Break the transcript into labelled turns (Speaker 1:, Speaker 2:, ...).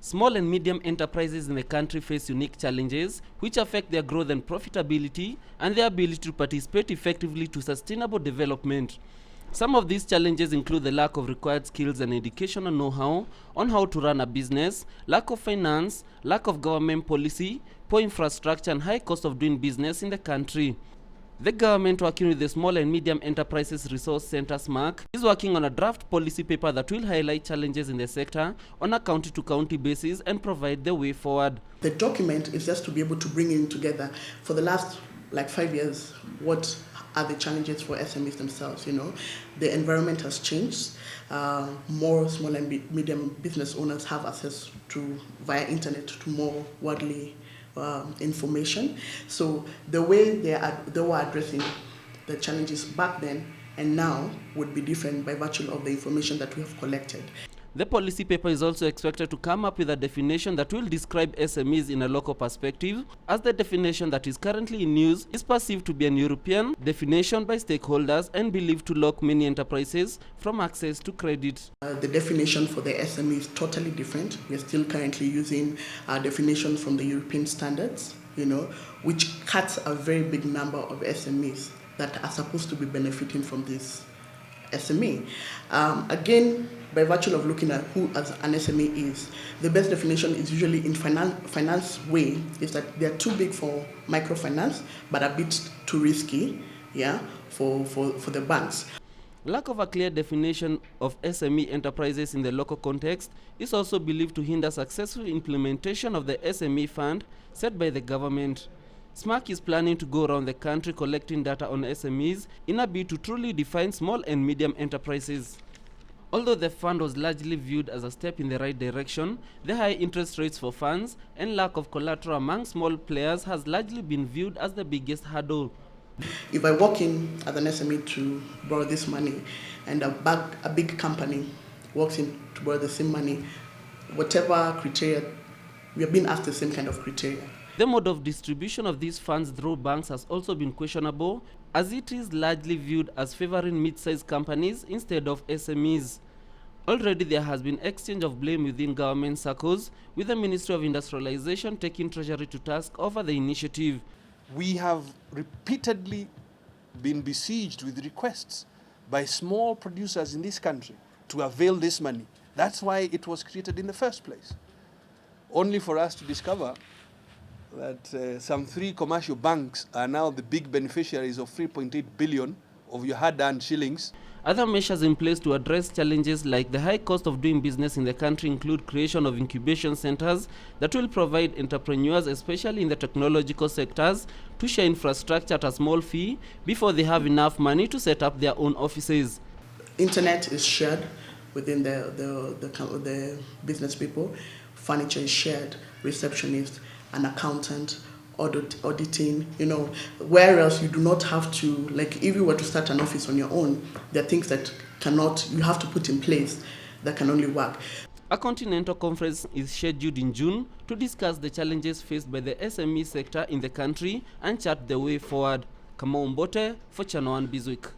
Speaker 1: Small and medium enterprises in the country face unique challenges which affect their growth and profitability and their ability to participate effectively to sustainable development. Some of these challenges include the lack of required skills and educational know-how on how to run a business, lack of finance, lack of government policy, poor infrastructure, and high cost of doing business in the country. The government, working with the Small and Medium Enterprises Resource Center (SMAC), is working on a draft policy paper that will highlight challenges in the sector on a county-to-county basis and provide the way forward.
Speaker 2: The document is just to be able to bring in together for the last 5 years what are the challenges for SMEs themselves. The environment has changed. More small and medium business owners have access to via internet to more worldly information. So the way they were addressing the challenges back then and now would be different by virtue of the information that we have collected.
Speaker 1: The policy paper is also expected to come up with a definition that will describe SMEs in a local perspective, as the definition that is currently in use is perceived to be an European definition by stakeholders and believed to lock many enterprises from access to credit.
Speaker 2: The definition for the SME is totally different. We are still currently using a definition from the European standards, which cuts a very big number of SMEs that are supposed to be benefiting from this SME. Again, by virtue of looking at who as an SME is, the best definition is usually in finance way, is that they are too big for microfinance, but a bit too risky, for the banks.
Speaker 1: Lack of a clear definition of SME enterprises in the local context is also believed to hinder successful implementation of the SME fund set by the government. SMAC is planning to go around the country collecting data on SMEs in a bid to truly define small and medium enterprises. Although the fund was largely viewed as a step in the right direction, the high interest rates for funds and lack of collateral among small players has largely been viewed as the biggest hurdle.
Speaker 2: If I walk in as an SME to borrow this money and a big company walks in to borrow the same money, whatever criteria, we are being asked the same kind of criteria.
Speaker 1: The mode of distribution of these funds through banks has also been questionable, as it is largely viewed as favoring mid-sized companies instead of SMEs. Already there has been exchange of blame within government circles, with the Ministry of Industrialization taking Treasury to task over the initiative.
Speaker 3: We have repeatedly been besieged with requests by small producers in this country to avail this money. That's why it was created in the first place. Only for us to discover that some 3 commercial banks are now the big beneficiaries of 3.8 billion of your hard-earned shillings.
Speaker 1: Other measures in place to address challenges like the high cost of doing business in the country include creation of incubation centers that will provide entrepreneurs, especially in the technological sectors, to share infrastructure at a small fee before they have enough money to set up their own offices.
Speaker 2: Internet is shared within the business people. Furniture is shared, receptionist, an accountant, auditing, where else you do not have to, if you were to start an office on your own, there are things that you have to put in place that can only work.
Speaker 1: A continental conference is scheduled in June to discuss the challenges faced by the SME sector in the country and chart the way forward. Samuel Mbote for Channel 1 Bizweek.